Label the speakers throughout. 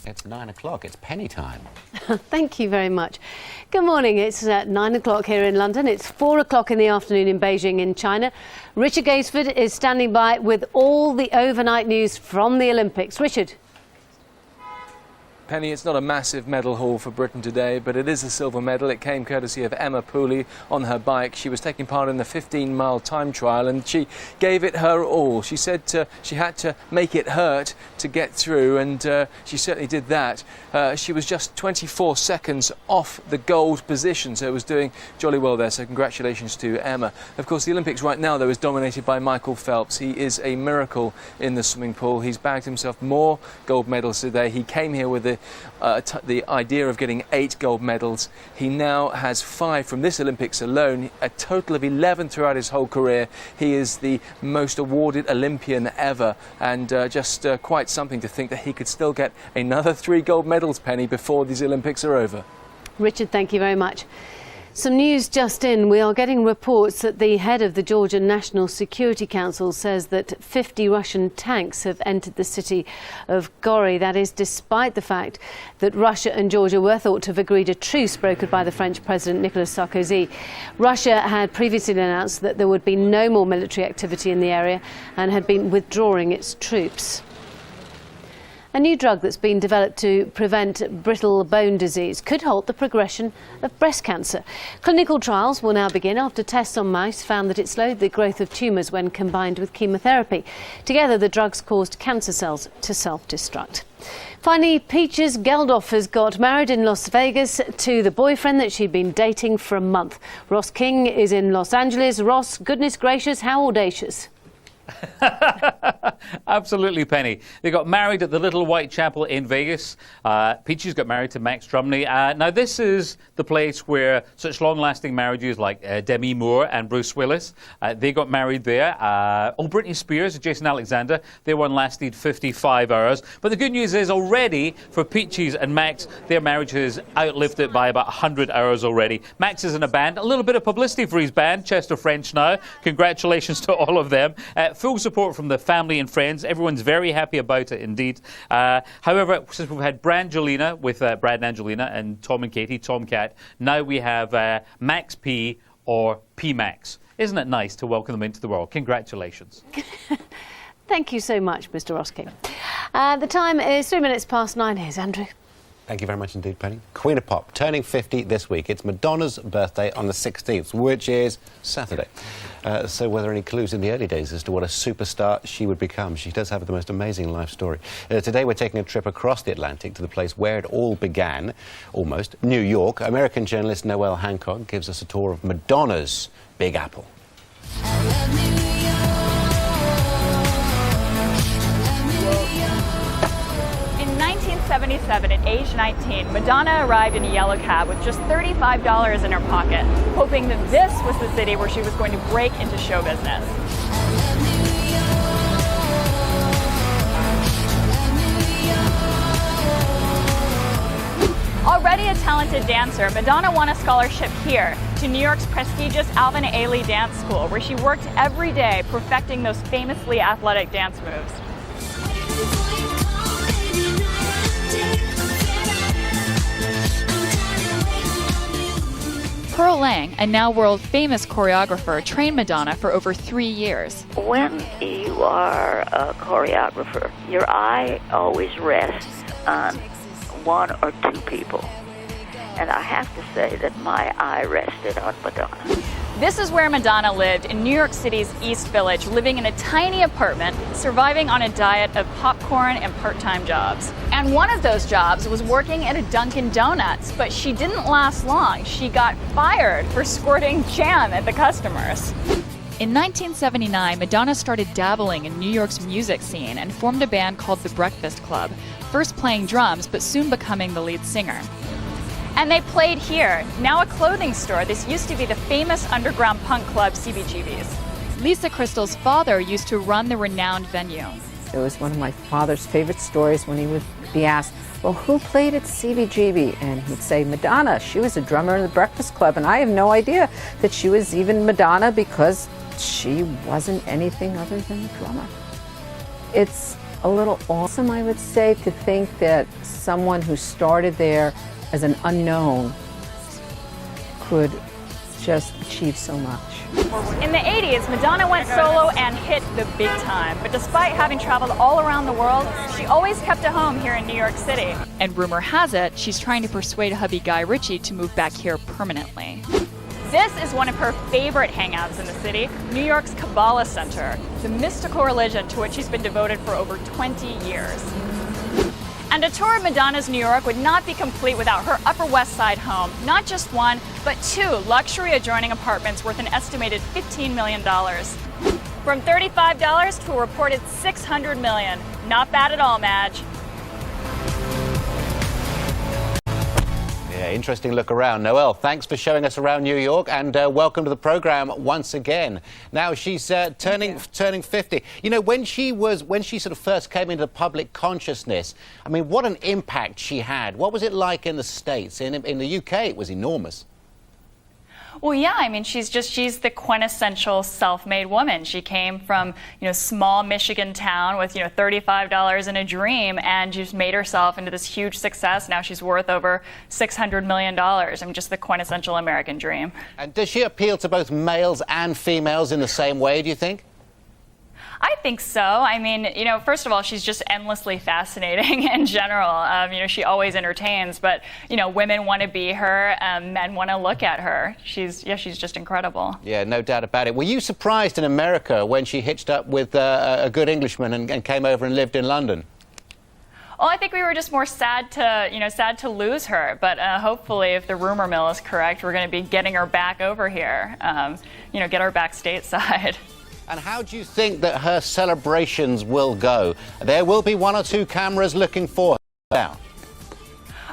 Speaker 1: It's 9 o'clock. It's penny time.
Speaker 2: Thank you very much. Good morning. It's 9 o'clock here in London. It's 4 o'clock in the afternoon in Beijing in China. Richard Gaisford is standing by with all the overnight news from the Olympics. Richard.
Speaker 3: Penny, it's not a massive medal haul for Britain today, but it is a silver medal. It came courtesy of Emma Pooley on her bike. She was taking part in the 15-mile time trial and she gave it her all. She said she had to make it hurt to get through, and she certainly did that. She was just 24 seconds off the gold position, so it was doing jolly well there, so congratulations to Emma. Of course, the Olympics right now, though, is dominated by Michael Phelps. He is a miracle in the swimming pool. He's bagged himself more gold medals today. He came here with the idea of getting 8 gold medals. He now has 5 from this Olympics alone, a total of 11 throughout his whole career. He is the most awarded Olympian ever, and just quite something to think that he could still get another 3 gold medals, Penny, before these Olympics are over.
Speaker 2: Richard, thank you very much. Some news just in. We are getting reports that the head of the Georgian National Security Council says that 50 Russian tanks have entered the city of Gori. That is despite the fact that Russia and Georgia were thought to have agreed a truce brokered by the French President Nicolas Sarkozy. Russia had previously announced that there would be no more military activity in the area and had been withdrawing its troops. A new drug that's been developed to prevent brittle bone disease could halt the progression of breast cancer. Clinical trials will now begin after tests on mice found that it slowed the growth of tumours when combined with chemotherapy. Together, the drugs caused cancer cells to self-destruct. Finally, Peaches Geldof has got married in Las Vegas to the boyfriend that she'd been dating for a month. Ross King is in Los Angeles. Ross, goodness gracious, how audacious.
Speaker 4: Absolutely, Penny. They got married at the Little White Chapel in Vegas. Peaches got married to Max Drumney. Now, this is the place where such long-lasting marriages like Demi Moore and Bruce Willis, they got married there. Britney Spears and Jason Alexander, their one lasted 55 hours. But the good news is already for Peaches and Max, their marriage has outlived it by about 100 hours already. Max is in a band. A little bit of publicity for his band, Chester French now. Congratulations to all of them. Full support from the family and friends. Everyone's very happy about it indeed. However, since we've had Brangelina with Brad and Angelina and Tom and Katie, Tomcat, now we have Max P or P Max. Isn't it nice to welcome them into the world? Congratulations.
Speaker 2: Thank you so much, Mr. Ross King. The time is 3 minutes past 9. Here's Andrew.
Speaker 1: Thank you very much indeed, Penny. Queen of Pop, turning 50 this week. It's Madonna's birthday on the 16th, which is Saturday. So were there any clues in the early days as to what a superstar she would become? She does have the most amazing life story. Today we're taking a trip across the Atlantic to the place where it all began, almost, New York. American journalist Noelle Hancock gives us a tour of Madonna's Big Apple.
Speaker 5: In 1977, at age 19, Madonna arrived in a yellow cab with just $35 in her pocket, hoping that this was the city where she was going to break into show business. Already a talented dancer, Madonna won a scholarship here to New York's prestigious Alvin Ailey Dance School, where she worked every day perfecting those famously athletic dance moves. Pearl Lang, a now world-famous choreographer, trained Madonna for over 3 years.
Speaker 6: When you are a choreographer, your eye always rests on 1 or 2 people. And I have to say that my eye rested on Madonna.
Speaker 5: This is where Madonna lived in New York City's East Village, living in a tiny apartment, surviving on a diet of popcorn and part-time jobs. And one of those jobs was working at a Dunkin' Donuts, but she didn't last long. She got fired for squirting jam at the customers. In 1979, Madonna started dabbling in New York's music scene and formed a band called The Breakfast Club, first playing drums, but soon becoming the lead singer. And they played here, now a clothing store. This used to be the famous underground punk club CBGB's. Lisa Crystal's father used to run the renowned venue.
Speaker 7: It was one of my father's favorite stories when he would be asked, well, who played at CBGB? And he'd say, Madonna. She was a drummer in the Breakfast Club. And I have no idea that she was even Madonna because she wasn't anything other than a drummer. It's a little awesome, I would say, to think that someone who started there as an unknown could just achieve so much.
Speaker 5: In the 80s, Madonna went solo and hit the big time. But despite having traveled all around the world, she always kept a home here in New York City. And rumor has it, she's trying to persuade hubby Guy Ritchie to move back here permanently. This is one of her favorite hangouts in the city, New York's Kabbalah Center, the mystical religion to which she's been devoted for over 20 years. And a tour of Madonna's New York would not be complete without her Upper West Side home. Not just one, but 2 luxury adjoining apartments worth an estimated $15 million. From $35 to a reported $600 million. Not bad at all, Madge.
Speaker 1: Yeah, interesting look around. Noelle, thanks for showing us around New York, and welcome to the programme once again. Now, she's turning 50. You know, when she sort of first came into public consciousness, I mean, what an impact she had. What was it like in the States? In the UK, it was enormous.
Speaker 5: Well, yeah, I mean, she's the quintessential self-made woman. She came from, small Michigan town with, $35 and a dream, and just made herself into this huge success. Now she's worth over $600 million. I mean, just the quintessential American dream.
Speaker 1: And does she appeal to both males and females in the same way, do you think?
Speaker 5: I think so. I mean, first of all, she's just endlessly fascinating in general. She always entertains, but, women want to be her, men want to look at her. She's just incredible. Yeah,
Speaker 1: no doubt about it. Were you surprised in America when she hitched up with a good Englishman and came over and lived in London?
Speaker 5: Well, I think we were just more sad to lose her. But hopefully, if the rumor mill is correct, we're going to be getting her back over here, get her back stateside.
Speaker 1: And how do you think that her celebrations will go? There will be 1 or 2 cameras looking for her now.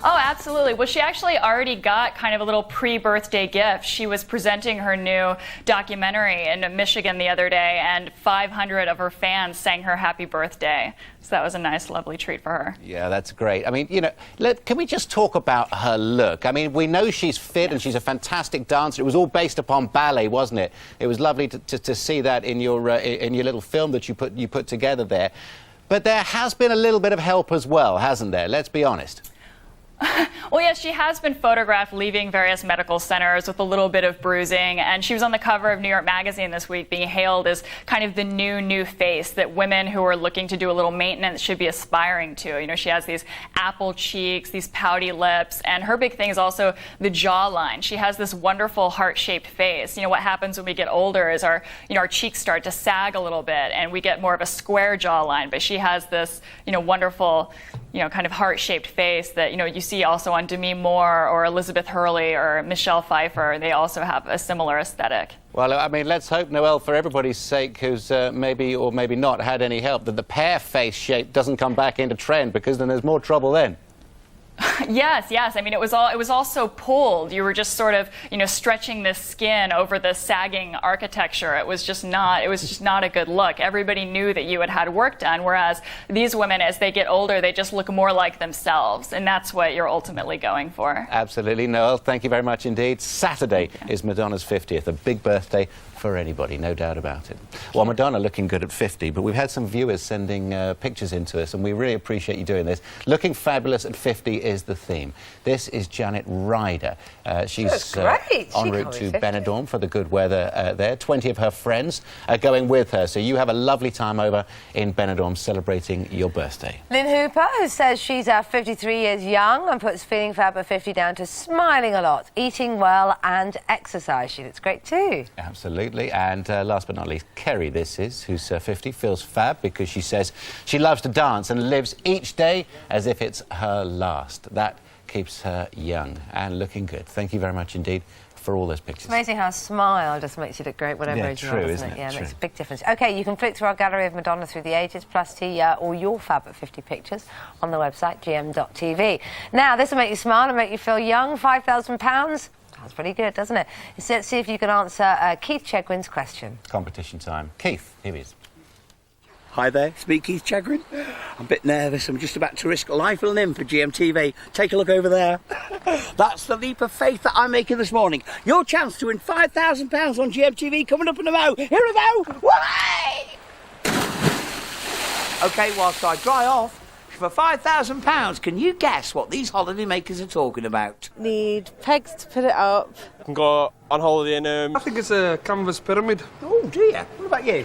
Speaker 5: Oh, absolutely. Well, she actually already got kind of a little pre-birthday gift. She was presenting her new documentary in Michigan the other day, and 500 of her fans sang her happy birthday. So that was a nice, lovely treat for her.
Speaker 1: Yeah, that's great. I mean, can we just talk about her look? I mean, we know she's fit and she's a fantastic dancer. It was all based upon ballet, wasn't it? It was lovely to see that in your little film that you put together there. But there has been a little bit of help as well, hasn't there? Let's be honest.
Speaker 5: Well, yes, she has been photographed leaving various medical centers with a little bit of bruising, and she was on the cover of New York Magazine this week being hailed as kind of the new face that women who are looking to do a little maintenance should be aspiring to. She has these apple cheeks, these pouty lips, and her big thing is also the jawline. She has this wonderful heart-shaped face. What happens when we get older is our cheeks start to sag a little bit, and we get more of a square jawline, but she has this, wonderful, kind of heart-shaped face that, you see also on Demi Moore or Elizabeth Hurley or Michelle Pfeiffer. They also have a similar aesthetic.
Speaker 1: Well, I mean, let's hope, Noelle, for everybody's sake who's maybe or maybe not had any help, that the pear face shape doesn't come back into trend, because then there's more trouble then.
Speaker 5: Yes. I mean, it was all so pulled. You were just sort of, stretching the skin over the sagging architecture. It was just not a good look. Everybody knew that you had work done, whereas these women, as they get older, they just look more like themselves, and that's what you're ultimately going for.
Speaker 1: Absolutely, Noelle. Thank you very much indeed. Saturday is Madonna's 50th, a big birthday for anybody, no doubt about it. Well, Madonna looking good at 50, but we've had some viewers sending pictures in to us, and we really appreciate you doing this. Looking fabulous at 50 is the theme. This is Janet Ryder. She's en route to Benidorm for the good weather there. 20 of her friends are going with her, so you have a lovely time over in Benidorm celebrating your birthday.
Speaker 8: Lynn Hooper, who says she's 53 years young and puts feeling fab at 50 down to smiling a lot, eating well and exercise. She looks great too.
Speaker 1: Absolutely. And last but not least, Kerry, who's 50, feels fab because she says she loves to dance and lives each day as if it's her last. That keeps her young and looking good. Thank you very much indeed for all those pictures.
Speaker 8: It's amazing how a smile just makes you look great, whatever age you are, doesn't it? Yeah, it makes a big difference. OK, you can flick through our gallery of Madonna through the ages, plus see all your fab at 50 pictures on the website, gm.tv. Now, this will make you smile and make you feel young. £5,000. That's pretty good, doesn't it? So let's see if you can answer Keith Chegwin's question.
Speaker 1: Competition time. Keith, here he is.
Speaker 9: Hi there, it's me, Keith Chegwin. I'm a bit nervous. I'm just about to risk a life and limb for GMTV. Take a look over there. That's the leap of faith that I'm making this morning. Your chance to win £5,000 on GMTV coming up in a mo. Here we go. Whee! OK, whilst I dry off, for £5,000, can you guess what these holiday makers are talking about?
Speaker 10: Need pegs to put it up.
Speaker 11: You can go on holiday in
Speaker 12: I think it's a canvas pyramid.
Speaker 9: Oh, dear. What about you?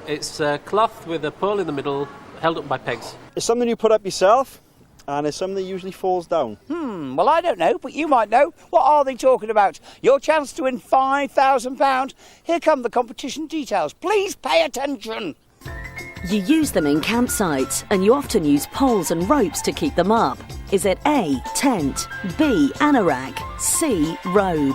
Speaker 13: It's cloth with a pearl in the middle, held up by pegs.
Speaker 14: It's something you put up yourself, and it's something that usually falls down.
Speaker 9: Well, I don't know, but you might know. What are they talking about? Your chance to win £5,000. Here come the competition details. Please pay attention.
Speaker 15: You use them in campsites, and you often use poles and ropes to keep them up. Is it A, tent, B, anorak, C, road?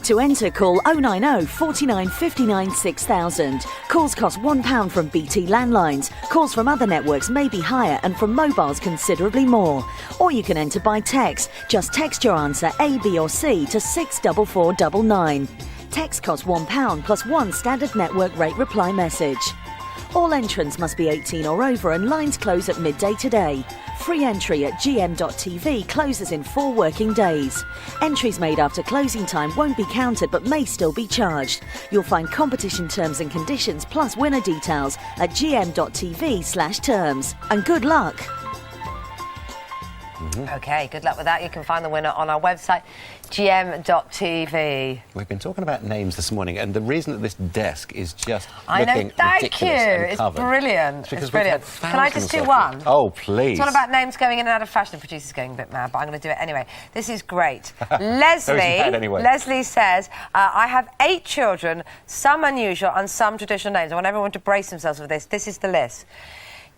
Speaker 15: To enter, call 090 49 59 6000. Calls cost £1 from BT landlines. Calls from other networks may be higher and from mobiles considerably more. Or you can enter by text. Just text your answer A, B or C to 64499. Text costs £1 plus one standard network rate reply message. All entrants must be 18 or over and lines close at midday today. Free entry at gm.tv closes in 4 working days. Entries made after closing time won't be counted but may still be charged. You'll find competition terms and conditions plus winner details at gm.tv/terms. And good luck!
Speaker 8: OK, good luck with that. You can find the winner on our website, gm.tv.
Speaker 1: We've been talking about names this morning, and the reason that this desk is just
Speaker 8: I know,
Speaker 1: looking
Speaker 8: thank
Speaker 1: ridiculous
Speaker 8: you.
Speaker 1: and
Speaker 8: It's
Speaker 1: covered.
Speaker 8: brilliant.
Speaker 1: It's
Speaker 8: It's brilliant. Can I just do
Speaker 1: of
Speaker 8: one?
Speaker 1: them. Oh, please.
Speaker 8: It's all about names going in and out of fashion. The producer's going a bit mad, but I'm going to do it anyway. This is great. Leslie says, I have 8 children, some unusual and some traditional names. I want everyone to brace themselves for this. This is the list.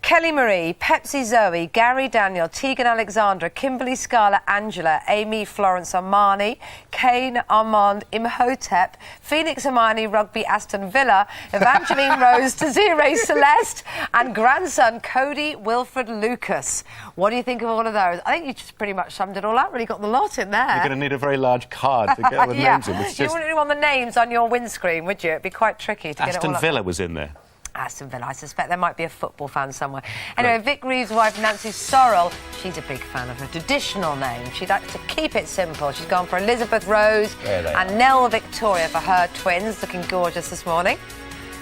Speaker 8: Kelly Marie, Pepsi Zoe, Gary Daniel, Tegan Alexandra, Kimberly Scarlett Angela, Amy Florence Armani, Kane Armand Imhotep, Phoenix Hermione Rugby Aston Villa, Evangeline Rose Desiree Celeste, and grandson Cody Wilfred Lucas. What do you think of all of those? I think you just pretty much summed it all up, really got the lot in there.
Speaker 1: You're going to need a very large card to get all the names in.
Speaker 8: You wouldn't want the names on your windscreen, would you? It'd be quite tricky to get it all
Speaker 1: Aston
Speaker 8: up.
Speaker 1: Villa was in there.
Speaker 8: Aston Villa. I suspect there might be a football fan somewhere. Anyway, Vic Reeves' wife, Nancy Sorrell, she's a big fan of a traditional name. She likes to keep it simple. She's gone for Elizabeth Rose and Nell Victoria for her twins, looking gorgeous this morning.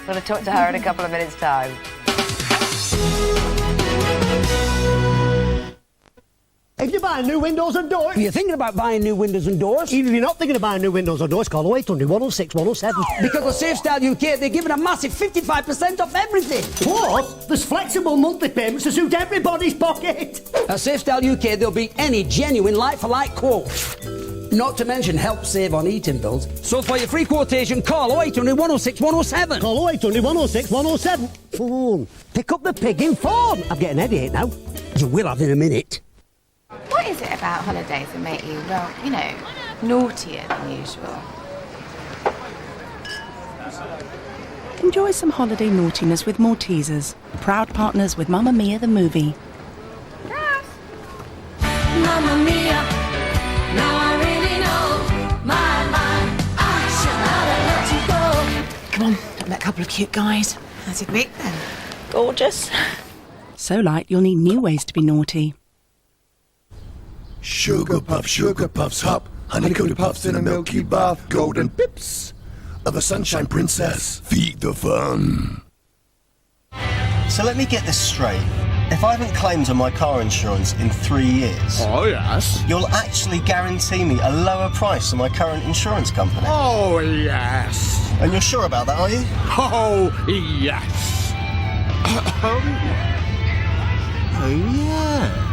Speaker 8: I'm going to talk to her in a couple of minutes' time.
Speaker 16: If you're buying new windows and doors... If you're thinking about buying new windows and doors... Even if you're not thinking of buying new windows and doors, call 0800 106 107. Because at Safe Style UK, they're giving a massive 55% off everything. Plus, there's flexible monthly payments to suit everybody's pocket. At Safe Style UK, they'll beat any genuine like-for-like quote. Not to mention help save on heating bills. So for your free quotation, call 0800 106 107. Call 0800 106 107. Phone. Pick up the pig in phone. I'm getting a headache now. You will have in a minute.
Speaker 17: What is it about holidays that make you, well, you know, naughtier than usual?
Speaker 18: Enjoy some holiday naughtiness with Maltesers, proud partners with Mamma Mia the movie.
Speaker 19: Mamma Mia, now I really know my mind. I should not have let you go.
Speaker 18: Come on, met a couple of cute guys.
Speaker 17: How's your week then?
Speaker 18: Gorgeous. So light, you'll need new ways to be naughty.
Speaker 20: Sugar puffs, hop, honey-coated puffs in a milky bath, golden pips of a sunshine princess, feed the fun.
Speaker 21: So let me get this straight. If I haven't claimed on my car insurance in 3 years...
Speaker 20: Oh, yes?
Speaker 21: You'll actually guarantee me a lower price than my current insurance company?
Speaker 20: Oh, yes.
Speaker 21: And you're sure about that, are you?
Speaker 20: Oh, yes. Oh, yeah.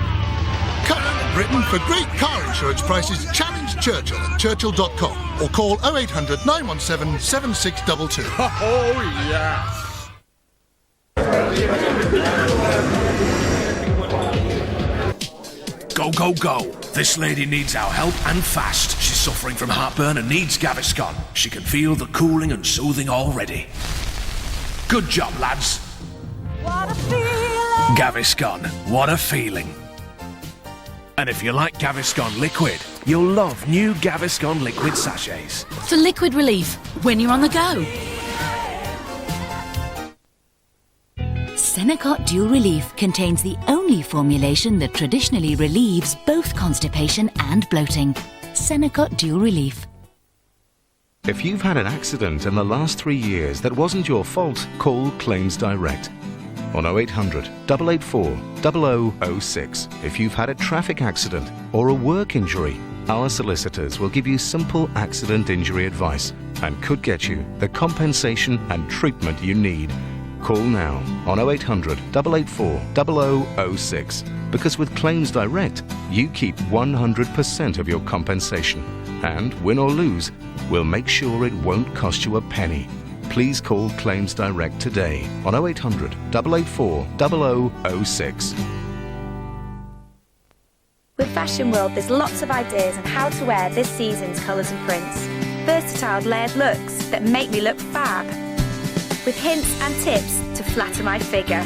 Speaker 20: Britain for great car insurance prices. Challenge Churchill at churchill.com or call 0800 917 7622. Oh, yes.
Speaker 22: Go, go, go. This lady needs our help and fast. She's suffering from heartburn and needs Gaviscon. She can feel the cooling and soothing already. Good job, lads.
Speaker 19: What a feeling.
Speaker 22: Gaviscon, what a feeling. And if you like Gaviscon liquid, you'll love new Gaviscon liquid sachets.
Speaker 23: For liquid relief, when you're on the go. Senecot Dual Relief contains the only formulation that traditionally relieves both constipation and bloating. Senecot Dual Relief.
Speaker 24: If you've had an accident in the last 3 years that wasn't your fault, call Claims Direct.
Speaker 22: on 0800 884 0006. If you've had a traffic accident or a work injury, our solicitors will give you simple accident injury advice and could get you the compensation and treatment you need. Call now on 0800 884 0006, because with Claims Direct, you keep 100% of your compensation. And win or lose, we'll make sure it won't cost you a penny. Please call Claims Direct today on 0800 884 0006.
Speaker 2: With Fashion World, there's lots of ideas on how to wear this season's colours and prints. Versatile layered looks that make me look fab, with hints and tips to flatter my figure.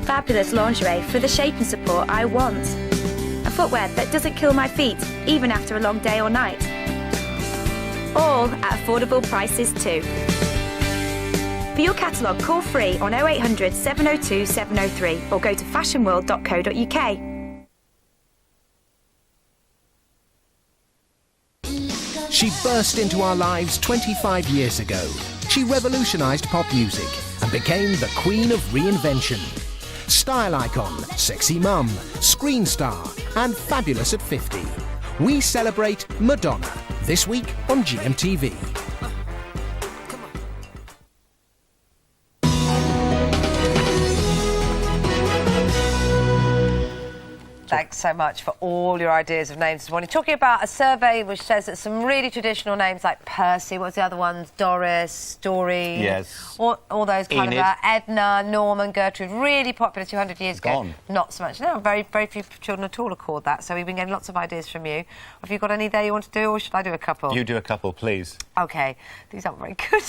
Speaker 2: Fabulous lingerie for the shape and support I want. And footwear that doesn't kill my feet, even after a long day or night. All at affordable prices too. For your catalogue, call free on 0800 702 703 or go to fashionworld.co.uk.
Speaker 3: She burst into our lives 25 years ago. She revolutionised pop music and became the queen of reinvention. Style icon, sexy mum, screen star, and fabulous at 50. We celebrate Madonna this week on GMTV.
Speaker 8: Thanks so much for all your ideas of names this morning. Talking about a survey which says that some really traditional names like Percy, what's the other ones? Doris, Story.
Speaker 1: Yes.
Speaker 8: All those kind
Speaker 1: Enid.
Speaker 8: of Edna, Norman, Gertrude, really popular 200 years ago.
Speaker 1: Gone.
Speaker 8: Not so much. No, very, very few children at all are called that. So we've been getting lots of ideas from you. Have you got any there you want to do, or should I do a couple?
Speaker 1: You do a couple, please.
Speaker 8: OK. These aren't very good.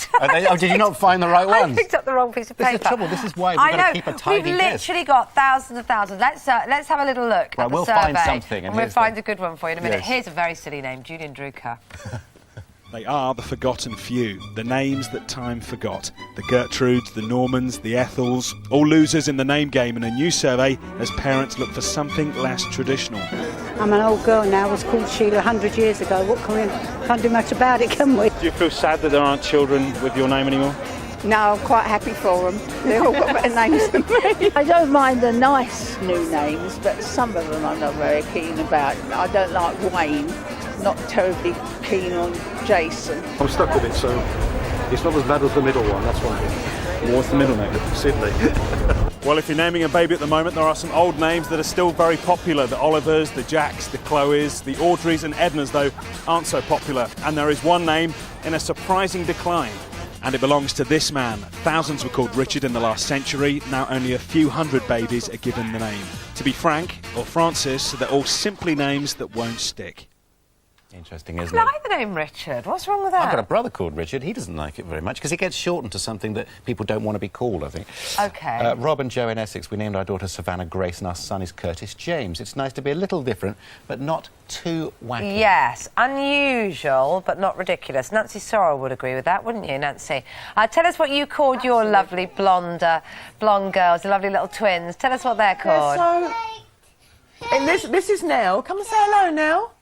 Speaker 1: Did you not find the right ones?
Speaker 8: I picked up the wrong piece of paper.
Speaker 1: This is the trouble. This is why we've got to keep a tidy
Speaker 8: We've
Speaker 1: list.
Speaker 8: literally got thousands and thousands. Let's have a little look.
Speaker 1: Right,
Speaker 8: at the
Speaker 1: we'll
Speaker 8: survey,
Speaker 1: find something,
Speaker 8: and we'll
Speaker 1: here's
Speaker 8: find
Speaker 1: the-
Speaker 8: a good one for you in a minute.
Speaker 1: Yes.
Speaker 8: Here's a very silly name, Julian Drucker.
Speaker 14: They are the forgotten few, the names that time forgot. The Gertrudes, the Normans, the Ethels, all losers in the name game, in a new survey as parents look for something less traditional.
Speaker 4: I'm an old girl now, was called Sheila 100 years ago. What can we, can't do much about it, can we?
Speaker 14: Do you feel sad that there aren't children with your name anymore?
Speaker 4: No, I'm quite happy for them. They've all got better names than me. I don't mind the nice new names, but some of them I'm not very keen about. I don't like Wayne, not terribly keen on Jason.
Speaker 12: I'm stuck with it, so it's not as bad as the middle one, that's one thing.
Speaker 14: What's the middle name?
Speaker 12: Sydney.
Speaker 14: Well, if you're naming a baby at the moment, there are some old names that are still very popular. The Olivers, the Jacks, the Chloes, the Audreys and Ednas, though, aren't so popular. And there is one name in a surprising decline. And it belongs to this man. Thousands were called Richard in the last century. Now only a few hundred babies are given the name. To be Frank or Francis, they're all simply names that won't stick.
Speaker 1: Interesting, isn't
Speaker 8: I
Speaker 1: it?
Speaker 8: like the name Richard. What's wrong with that?
Speaker 1: I've got a brother called Richard. He doesn't like it very much because it gets shortened to something that people don't want to be called, I think.
Speaker 8: OK.
Speaker 1: Rob and Joe in Essex, we named our daughter Savannah Grace and our son is Curtis James. It's nice to be a little different, but not too wacky.
Speaker 8: Yes, unusual, but not ridiculous. Nancy Sorrell would agree with that, wouldn't you, Nancy? Tell us what you called your lovely blonde girls, the lovely little twins. Tell us what they're called.
Speaker 10: And this is Nell. Come and say hello, Nell.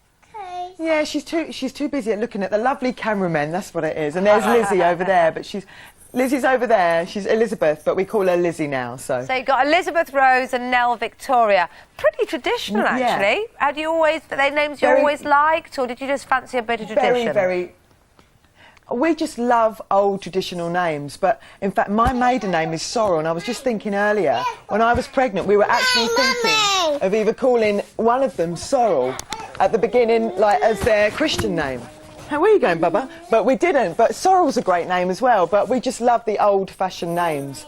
Speaker 10: Yeah, she's too busy at looking at the lovely cameramen. That's what it is. And there's Lizzie over there, but Lizzie's over there. She's Elizabeth, but we call her Lizzie now. So
Speaker 8: you've got Elizabeth Rose and Nell Victoria. Pretty traditional, actually. How do you always? Are they names you always liked, or did you just fancy a bit of tradition?
Speaker 10: Very. We just love old traditional names, but in fact my maiden name is Sorrel, and I was just thinking earlier, when I was pregnant, we were actually thinking of either calling one of them Sorrel at the beginning, like as their Christian name. Where are you going, Bubba? But we didn't, but Sorrel's a great name as well, but we just love the old-fashioned names,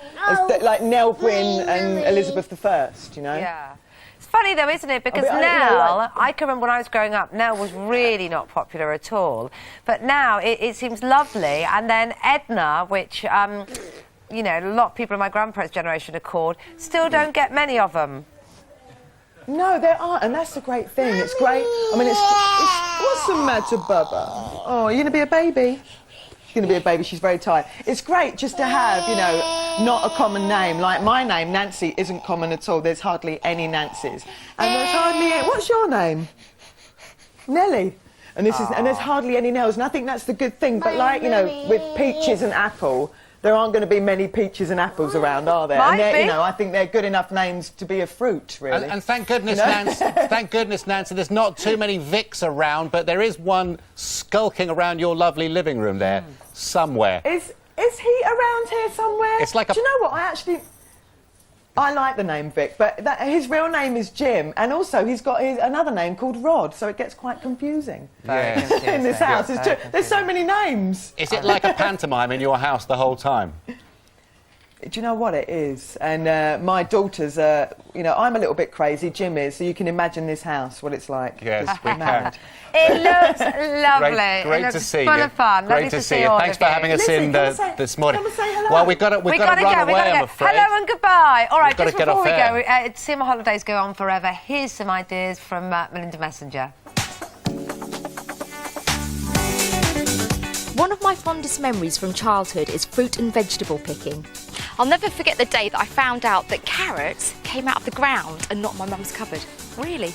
Speaker 10: like Nell Gwyn and Elizabeth I, you know?
Speaker 8: Yeah. It's funny though, isn't it? Because I can remember when I was growing up, Nell was really not popular at all. But now it seems lovely. And then Edna, which, you know, a lot of people in my grandparents' generation are called, still don't get many of them.
Speaker 10: No, there aren't, and that's the great thing. It's great. I mean, it's what's the matter, Bubba? Oh, are you going to be a baby? She's going to be a baby. She's very tired. It's great just to have, you know, not a common name. Like my name, Nancy, isn't common at all. There's hardly any Nancys. And there's hardly any... What's your name? Nellie. And there's hardly any Nells. And I think that's the good thing. But like, you know, with Peaches and Apple, there aren't going to be many peaches and apples around, are there?
Speaker 8: Might
Speaker 10: and
Speaker 8: be.
Speaker 10: you know, I think they're good enough names to be a fruit, really.
Speaker 1: And thank goodness,
Speaker 10: You know?
Speaker 1: Nancy, thank goodness, Nancy, there's not too many Vicks around, but there is one skulking around your lovely living room there, somewhere.
Speaker 10: Is he around here somewhere?
Speaker 1: It's like a...
Speaker 10: Do you know what? I like the name Vic, but his real name is Jim, and also he's got another name called Rod, so it gets quite confusing. In this house. There's so many names.
Speaker 1: Is it like a pantomime in your house the whole time?
Speaker 10: Do you know what it is? And my daughters, you know, I'm a little bit crazy, Jim is, so you can imagine this house, what it's like.
Speaker 1: Yes, we
Speaker 10: can.
Speaker 8: It looks lovely.
Speaker 1: Great
Speaker 8: it looks
Speaker 1: to see
Speaker 8: full
Speaker 1: you.
Speaker 8: of fun.
Speaker 1: Great
Speaker 8: Lovely
Speaker 1: to see you.
Speaker 8: all
Speaker 1: Thanks
Speaker 8: of
Speaker 1: for having us in this morning.
Speaker 10: Come and say hello.
Speaker 1: Well, we've got to run away, I'm afraid.
Speaker 8: Hello and goodbye. All right,
Speaker 1: We've
Speaker 8: just
Speaker 1: got to get
Speaker 8: before we
Speaker 1: off air.
Speaker 8: go, Summer Holidays Go On Forever. Here's some ideas from Melinda Messenger.
Speaker 5: One of my fondest memories from childhood is fruit and vegetable picking.
Speaker 6: I'll never forget the day that I found out that carrots came out of the ground and not my mum's cupboard.
Speaker 5: Really?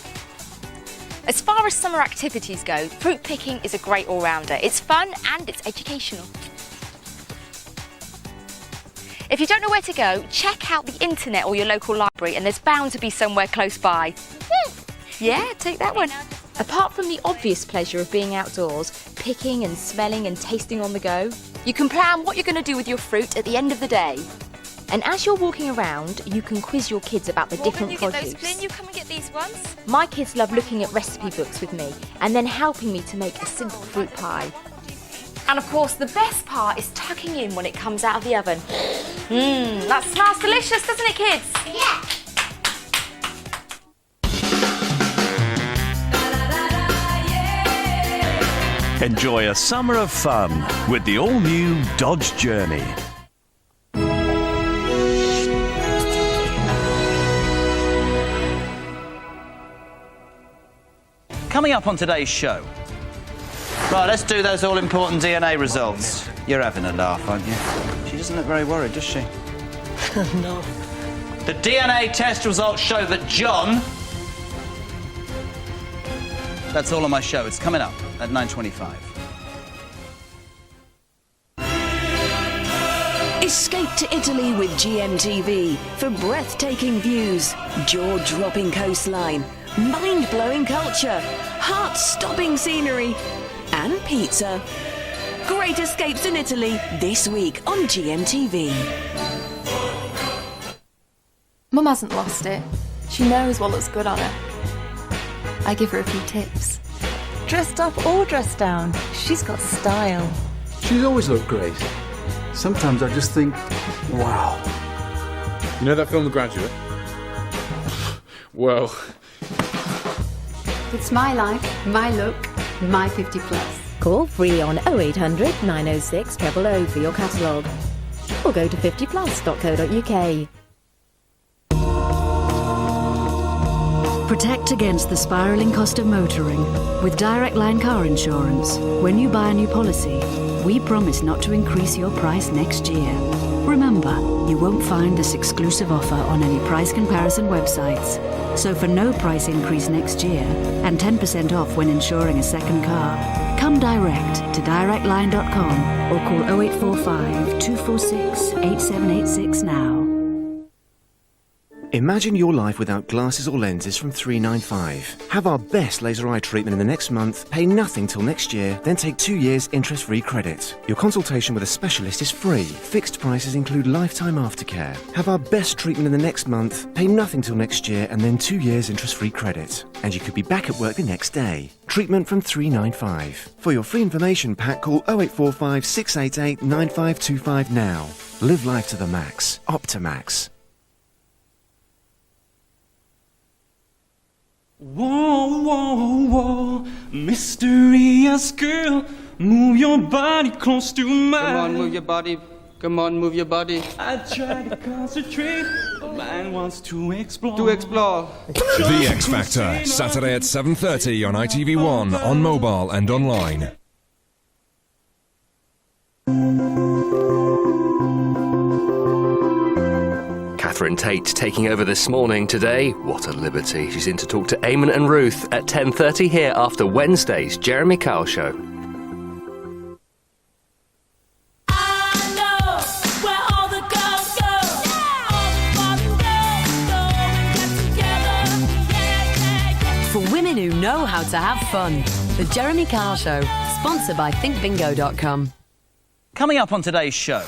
Speaker 6: As far as summer activities go, fruit picking is a great all-rounder. It's fun and it's educational. If you don't know where to go, check out the internet or your local library, and there's bound to be somewhere close by. Yeah, take that one.
Speaker 5: Apart from the obvious pleasure of being outdoors, picking and smelling and tasting on the go,
Speaker 6: You can plan what you're going to do with your fruit at the end of the day.
Speaker 5: and as you're walking around, you can quiz your kids about the different
Speaker 6: When you get
Speaker 5: produce.
Speaker 6: those, Flynn, you come and get these ones.
Speaker 5: My kids love looking at recipe books with me and then helping me to make a simple fruit pie.
Speaker 6: And of course, the best part is tucking in when it comes out of the oven. That smells delicious, doesn't it, kids? Yeah.
Speaker 7: Enjoy a summer of fun with the all-new Dodge Journey.
Speaker 11: Coming up on today's show. Right, let's do those all-important DNA results. You're having a laugh, aren't you? She doesn't look very worried, does she?
Speaker 25: No.
Speaker 11: The DNA test results show that John... That's all on my show. It's coming up at 9:25.
Speaker 15: Escape to Italy with GMTV for breathtaking views, jaw-dropping coastline, mind-blowing culture, heart-stopping scenery, and pizza. Great escapes in Italy this week on GMTV.
Speaker 17: Mum hasn't lost it. She knows what looks good on her. I give her a few tips.
Speaker 18: Dressed up or dressed down, she's got style.
Speaker 12: She's always looked great. Sometimes I just think, wow.
Speaker 26: You know that film The Graduate? Well...
Speaker 27: It's my life, my look, my 50 plus.
Speaker 5: Call free on 0800 906 000 for your catalogue. Or go to 50plus.co.uk.
Speaker 23: Protect against the spiralling cost of motoring with Direct Line car insurance. When you buy a new policy, we promise not to increase your price next year. Remember, you won't find this exclusive offer on any price comparison websites. So for no price increase next year and 10% off when insuring a second car, come direct to directline.com or call 0845 246 8786 now.
Speaker 28: Imagine your life without glasses or lenses from 395. Have our best laser eye treatment in the next month, pay nothing till next year, then take 2 years interest-free credit. Your consultation with a specialist is free. Fixed prices include lifetime aftercare. Have our best treatment in the next month, pay nothing till next year, and then 2 years interest-free credit. And you could be back at work the next day. Treatment from 395. For your free information pack, call 0845 688 9525 now. Live life to the max. Optimax.
Speaker 29: Whoa, whoa, whoa, mysterious girl, move your body close to mine.
Speaker 30: Come on, move your body. Come on, move your body.
Speaker 29: I try to concentrate, but mine wants to explore.
Speaker 30: To explore.
Speaker 31: The X Factor, Saturday at 7:30 on ITV1, on mobile and online.
Speaker 32: Catherine Tate taking over this morning today. What a liberty. She's in to talk to Eamon and Ruth at 10:30 here after Wednesday's Jeremy Kyle Show.
Speaker 2: For women who know how to have fun. The Jeremy Kyle Show, sponsored by thinkbingo.com.
Speaker 11: Coming up on today's show,